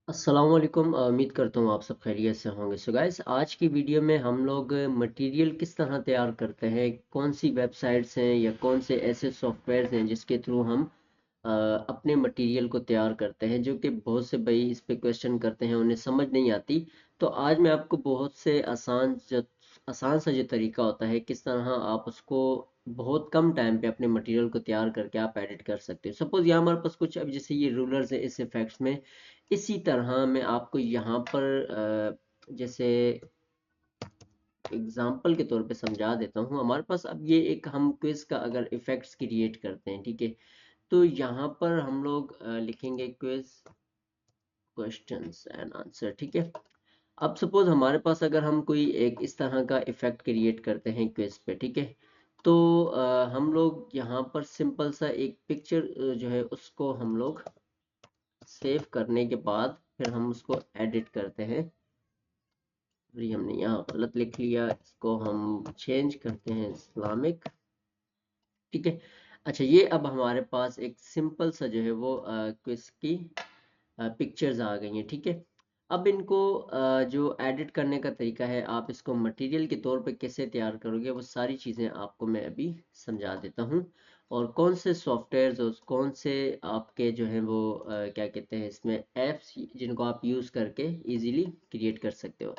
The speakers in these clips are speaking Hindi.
अस्सलाम वालेकुम। उम्मीद करता हूँ आप सब खैरियत से होंगे। सो गाइस, आज की वीडियो में हम लोग मटेरियल किस तरह तैयार करते हैं, कौन सी वेबसाइट्स हैं या कौन से ऐसे सॉफ्टवेयर्स हैं जिसके थ्रू हम अपने मटेरियल को तैयार करते हैं, जो कि बहुत से भाई इस पे क्वेश्चन करते हैं, उन्हें समझ नहीं आती। तो आज मैं आपको बहुत से आसान सा जो तरीका होता है, किस तरह आप उसको बहुत कम टाइम पे अपने मटेरियल को तैयार करके आप एडिट कर सकते हो। सपोज यहाँ हमारे पास कुछ अब जैसे ये रूलर्स है, इस इफेक्ट्स में इसी तरह मैं आपको यहाँ पर जैसे एग्जाम्पल के तौर पे समझा देता हूँ। हमारे पास अब ये एक हम क्विज का अगर इफेक्ट्स क्रिएट करते हैं, ठीक है, तो यहाँ पर हम लोग लिखेंगे क्विज क्वेश्चंस एंड आंसर, ठीक है। अब सपोज हमारे पास अगर हम कोई एक इस तरह का इफेक्ट क्रिएट करते हैं क्विज पे, ठीक है, तो हम लोग यहाँ पर सिंपल सा एक पिक्चर जो है उसको हम लोग सेव करने के बाद फिर हम उसको एडिट करते हैं। अरे हमने यहाँ गलत लिख लिया, इसको हम चेंज करते हैं इस्लामिक, ठीक है। अच्छा, ये अब हमारे पास एक सिंपल सा जो है वो क्विज की पिक्चर्स आ गई हैं, ठीक है। अब इनको जो एडिट करने का तरीका है, आप इसको मटेरियल के तौर पे कैसे तैयार करोगे, वो सारी चीज़ें आपको मैं अभी समझा देता हूँ। और कौन से सॉफ्टवेयर्स और कौन से आपके जो हैं वो क्या कहते हैं इसमें ऐप्स जिनको आप यूज़ करके इजीली क्रिएट कर सकते हो।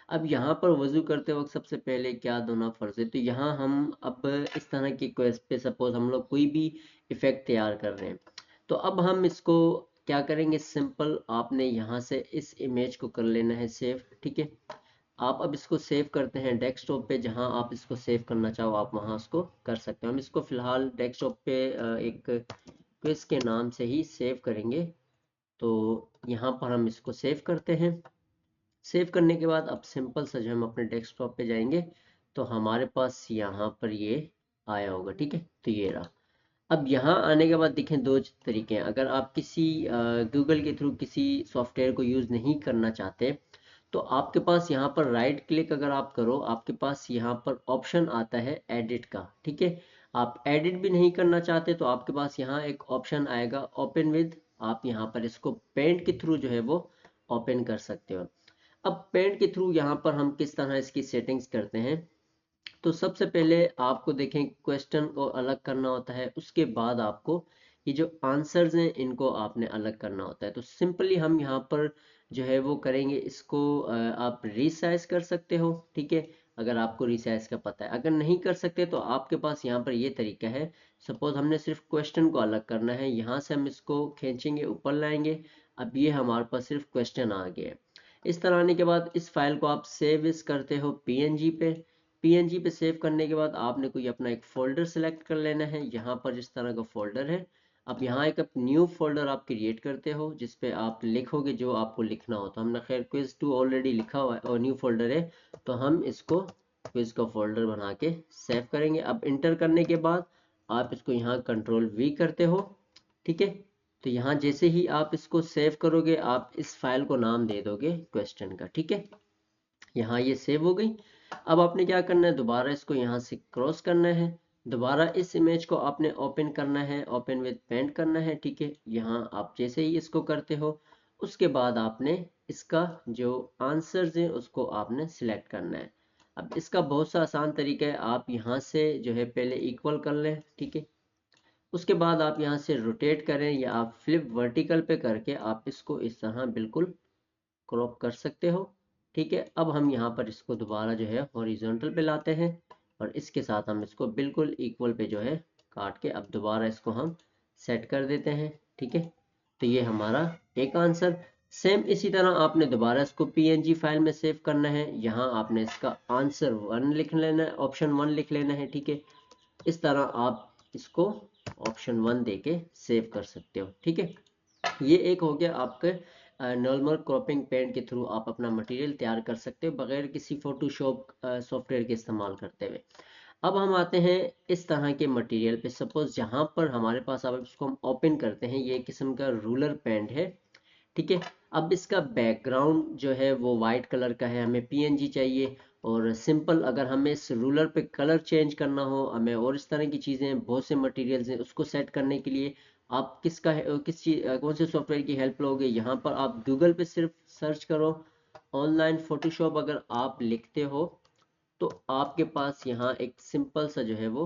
अब यहाँ पर वज़ू करते वक्त सबसे पहले क्या धोना फ़र्ज़ है, तो यहाँ हम अब इस तरह की क्वेस्ट पे सपोज हम लोग कोई भी इफ़ेक्ट तैयार कर रहे हैं, तो अब हम इसको क्या करेंगे, सिंपल आपने यहाँ से इस इमेज को कर लेना है सेव, ठीक है। आप अब इसको सेव करते हैं डेस्कटॉप पे, जहाँ आप इसको सेव करना चाहो आप वहाँ उसको कर सकते हो। हम इसको फिलहाल डेस्कटॉप पे एक क्विज के नाम से ही सेव करेंगे। तो यहाँ पर हम इसको सेव करते हैं। सेव करने के बाद अब सिंपल सा जो हम अपने डेस्कटॉप पे जाएंगे, तो हमारे पास यहाँ पर ये आया होगा, ठीक है। तो ये रहा। अब यहाँ आने के बाद देखें दो तरीके हैं। अगर आप किसी गूगल के थ्रू किसी सॉफ्टवेयर को यूज़ नहीं करना चाहते, तो आपके पास यहाँ पर राइट क्लिक अगर आप करो, आपके पास यहाँ पर ऑप्शन आता है एडिट का, ठीक है। आप एडिट भी नहीं करना चाहते तो आपके पास यहाँ एक ऑप्शन आएगा ओपन विद, आप यहाँ पर इसको पेंट के थ्रू जो है वो ओपन कर सकते हो। अब पेंट के थ्रू यहाँ पर हम किस तरह इसकी सेटिंग्स करते हैं, तो सबसे पहले आपको देखें क्वेश्चन को अलग करना होता है, उसके बाद आपको ये जो आंसर्स हैं इनको आपने अलग करना होता है। तो सिंपली हम यहाँ पर जो है वो करेंगे, इसको आप रिसाइज कर सकते हो, ठीक है, अगर आपको रिसाइज का पता है। अगर नहीं कर सकते तो आपके पास यहाँ पर ये तरीका है। सपोज हमने सिर्फ क्वेश्चन को अलग करना है, यहाँ से हम इसको खींचेंगे ऊपर लाएंगे। अब ये हमारे पास सिर्फ क्वेश्चन आ गया है। इस तरह आने के बाद इस फाइल को आप सेव इस करते हो पीएनजी पे। पीएनजी पे सेव करने के बाद आपने कोई अपना एक फोल्डर सेलेक्ट कर लेना है, यहाँ पर जिस तरह का फोल्डर है। अब यहाँ एक न्यू फोल्डर आप क्रिएट करते हो, जिस पे आप लिखोगे जो आपको लिखना हो। तो हमने खैर क्विज 2 ऑलरेडी लिखा हुआ है और न्यू फोल्डर है, तो हम इसको क्विज का फोल्डर बना के सेव करेंगे। अब इंटर करने के बाद आप इसको यहाँ कंट्रोल वी करते हो, ठीक है। तो यहाँ जैसे ही आप इसको सेव करोगे, आप इस फाइल को नाम दे दोगे क्वेश्चन का, ठीक है। यहाँ ये सेव हो गई। अब आपने क्या करना है, दोबारा इसको यहाँ से क्रॉस करना है, दोबारा इस इमेज को आपने ओपन करना है, ओपन विद पेंट करना है, ठीक है। यहाँ आप जैसे ही इसको करते हो, उसके बाद आपने इसका जो आंसर्स है उसको आपने सिलेक्ट करना है। अब इसका बहुत सा आसान तरीका है, आप यहाँ से जो है पहले इक्वल कर लें, ठीक है। उसके बाद आप यहाँ से रोटेट करें या आप फ्लिप वर्टिकल पे करके आप इसको इस तरह बिल्कुल क्रॉप कर सकते हो, ठीक है। अब हम यहाँ पर इसको दोबारा जो है हॉरिजॉन्टल पे लाते हैं और इसके साथ हम इसको बिल्कुल इक्वल पे जो है काट के अब दोबारा इसको हम सेट कर देते हैं, ठीक है। तो ये हमारा एक आंसर। सेम इसी तरह आपने दोबारा इसको पीएनजी फाइल में सेव करना है, यहाँ आपने इसका आंसर 1 लिख लेना है, ऑप्शन 1 लिख लेना है, ठीक है। इस तरह आप इसको ऑप्शन 1 दे के सेव कर सकते हो, ठीक है। ये एक हो गया आपके नॉर्मल क्रॉपिंग पेंट के थ्रू आप अपना मटेरियल तैयार कर सकते हो बगैर किसी फोटोशॉप सॉफ्टवेयर के इस्तेमाल करते हुए। अब हम आते हैं इस तरह के मटेरियल पे। सपोज जहाँ पर हमारे पास, अब इसको हम ओपन करते हैं, ये किस्म का रूलर पेंट है, ठीक है। अब इसका बैकग्राउंड जो है वो वाइट कलर का है, हमें पीएनजी चाहिए। और सिंपल अगर हमें इस रूलर पे कलर चेंज करना हो हमें, और इस तरह की चीज़ें बहुत से मटेरियल्स हैं, उसको सेट करने के लिए आप किसका किस चीज कौन से सॉफ्टवेयर की हेल्प लोगे, यहाँ पर आप गूगल पे सिर्फ सर्च करो ऑनलाइन फोटोशॉप। अगर आप लिखते हो तो आपके पास यहाँ एक सिंपल सा जो है वो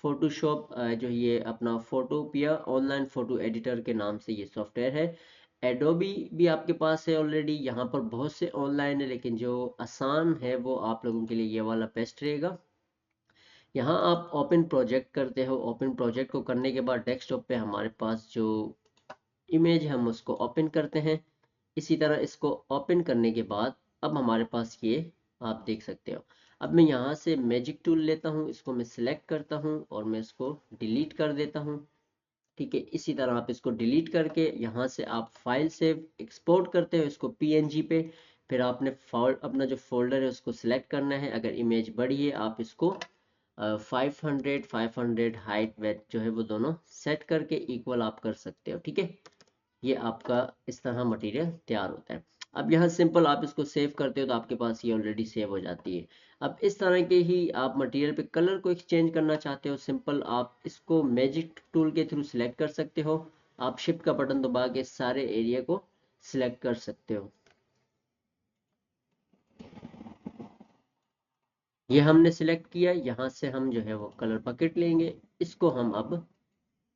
फोटोशॉप जो ये अपना फोटोपिया ऑनलाइन फोटो एडिटर के नाम से ये सॉफ्टवेयर है। एडोबी भी आपके पास है ऑलरेडी, यहाँ पर बहुत से ऑनलाइन है, लेकिन जो आसान है वो आप लोगों के लिए ये वाला बेस्ट रहेगा। यहाँ आप ओपन प्रोजेक्ट करते हो, ओपन प्रोजेक्ट को करने के बाद डेस्कटॉप पे हमारे पास जो इमेज है हम उसको ओपन करते हैं। इसी तरह इसको ओपन करने के बाद अब हमारे पास ये आप देख सकते हो। अब मैं यहाँ से मैजिक टूल लेता हूँ, इसको मैं सिलेक्ट करता हूँ और मैं इसको डिलीट कर देता हूँ। ठीक है, इसी तरह आप इसको डिलीट करके यहाँ से आप फाइल सेव एक्सपोर्ट करते हो इसको पीएनजी पे। फिर आपने अपना जो फोल्डर है उसको सिलेक्ट करना है। अगर इमेज बड़ी है आप इसको 500 हाइट वेट जो है वो दोनों सेट करके इक्वल आप कर सकते हो। ठीक है, ये आपका इस तरह मटेरियल तैयार होता है। अब यहाँ सिंपल आप इसको सेव करते हो तो आपके पास ये ऑलरेडी सेव हो जाती है। अब इस तरह के ही आप मटेरियल पे कलर को एक्सचेंज करना चाहते हो, सिंपल आप इसको मैजिक टूल के थ्रू सिलेक्ट कर सकते हो। आप शिफ्ट का बटन दबा के सारे एरिया को सिलेक्ट कर सकते हो। ये हमने सिलेक्ट किया, यहाँ से हम जो है वो कलर बकेट लेंगे, इसको हम अब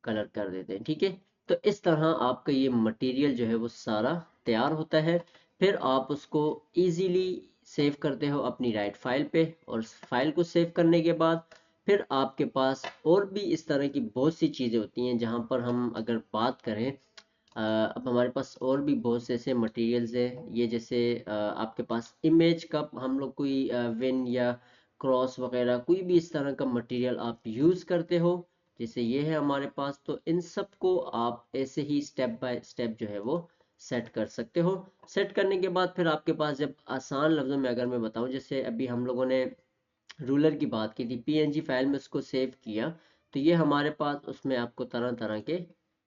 कलर कर देते हैं। ठीक है, तो इस तरह आपका ये मटेरियल जो है वो सारा तैयार होता है। फिर आप उसको इजीली सेव करते हो अपनी राइट फाइल पे, और फाइल को सेव करने के बाद फिर आपके पास और भी इस तरह की बहुत सी चीज़ें होती हैं जहाँ पर हम अगर बात करें अब हमारे पास और भी बहुत से ऐसे मटेरियल्स हैं। ये जैसे आपके पास इमेज का हम लोग कोई विन या क्रॉस वगैरह कोई भी इस तरह का मटेरियल आप यूज़ करते हो, जैसे ये है हमारे पास, तो इन सब को आप ऐसे ही स्टेप बाय स्टेप जो है वो सेट कर सकते हो। सेट करने के बाद फिर आपके पास जब आसान लफ्ज़ों में अगर मैं बताऊं, जैसे अभी हम लोगों ने रूलर की बात की थी, पीएनजी फाइल में उसको सेव किया, तो ये हमारे पास उसमें आपको तरह तरह के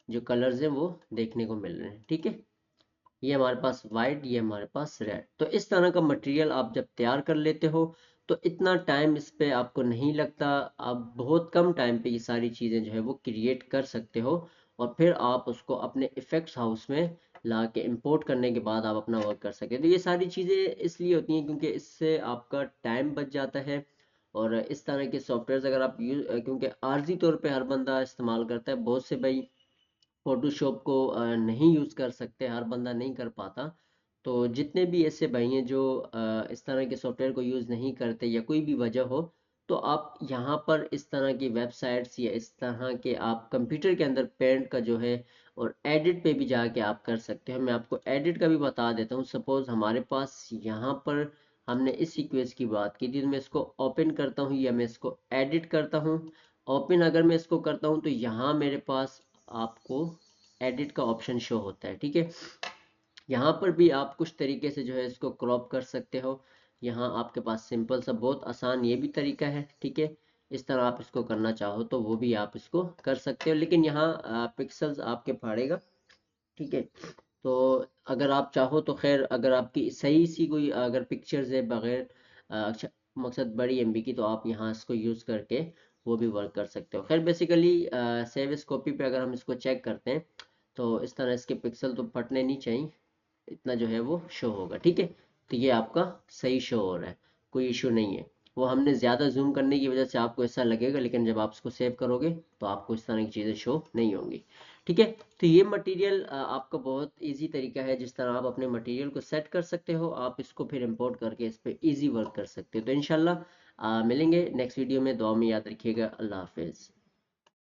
जो कलर्स हैं वो देखने को मिल रहे हैं। ठीक है, ये हमारे पास वाइट, ये हमारे पास रेड। तो इस तरह का मटेरियल आप जब तैयार कर लेते हो तो इतना टाइम इस पे आपको नहीं लगता। आप बहुत कम टाइम पे ये सारी चीज़ें जो है वो क्रिएट कर सकते हो, और फिर आप उसको अपने इफेक्ट्स हाउस में ला के इम्पोर्ट करने के बाद आप अपना वर्क कर सकें। तो ये सारी चीज़ें इसलिए होती हैं क्योंकि इससे आपका टाइम बच जाता है। और इस तरह के सॉफ्टवेयर अगर आप यूज, क्योंकि आर्जी तौर पे हर बंदा इस्तेमाल करता है, बहुत से भाई फोटोशॉप को नहीं यूज़ कर सकते, हर बंदा नहीं कर पाता। तो जितने भी ऐसे भाई हैं जो इस तरह के सॉफ्टवेयर को यूज़ नहीं करते या कोई भी वजह हो, तो आप यहाँ पर इस तरह की वेबसाइट्स या इस तरह के आप कंप्यूटर के अंदर पेंट का जो है और एडिट पे भी जाके आप कर सकते हो। मैं आपको एडिट का भी बता देता हूँ। सपोज हमारे पास यहाँ पर हमने इस सीक्वेंस की बात की थी, तो मैं इसको ओपन करता हूँ या मैं इसको एडिट करता हूँ। ओपन अगर मैं इसको करता हूँ तो यहाँ मेरे पास आपको एडिट का ऑप्शन शो होता है। ठीक है, यहाँ पर भी आप कुछ तरीके से जो है इसको क्रॉप कर सकते हो। यहाँ आपके पास सिंपल सा बहुत आसान ये भी तरीका है। ठीक है, इस तरह आप इसको करना चाहो तो वो भी आप इसको कर सकते हो, लेकिन यहाँ पिक्सल्स आपके फाड़ेगा। ठीक है, तो अगर आप चाहो तो खैर अगर आपकी सही सी कोई अगर पिक्चर्स है बगैर मकसद बड़ी एमबी की, तो आप यहाँ इसको यूज़ करके वो भी वर्क कर सकते हो। खैर बेसिकली सेव एज कॉपी पे अगर हम इसको चेक करते हैं तो इस तरह इसके पिक्सल तो फटने नहीं चाहिए, इतना जो है वो शो होगा। ठीक है, तो ये आपका सही शो हो रहा है, कोई इशू नहीं है। वो हमने ज़्यादा जूम करने की वजह से आपको ऐसा लगेगा, लेकिन जब आप इसको सेव करोगे तो आपको इस तरह की चीज़ें शो नहीं होंगी। ठीक है, तो ये मटेरियल आपका बहुत इजी तरीका है जिस तरह आप अपने मटेरियल को सेट कर सकते हो। आप इसको फिर इंपोर्ट करके इस पर ईजी वर्क कर सकते हो। तो इंशाल्लाह मिलेंगे नेक्स्ट वीडियो में। दुआ में याद रखिएगा। अल्लाह हाफिज़।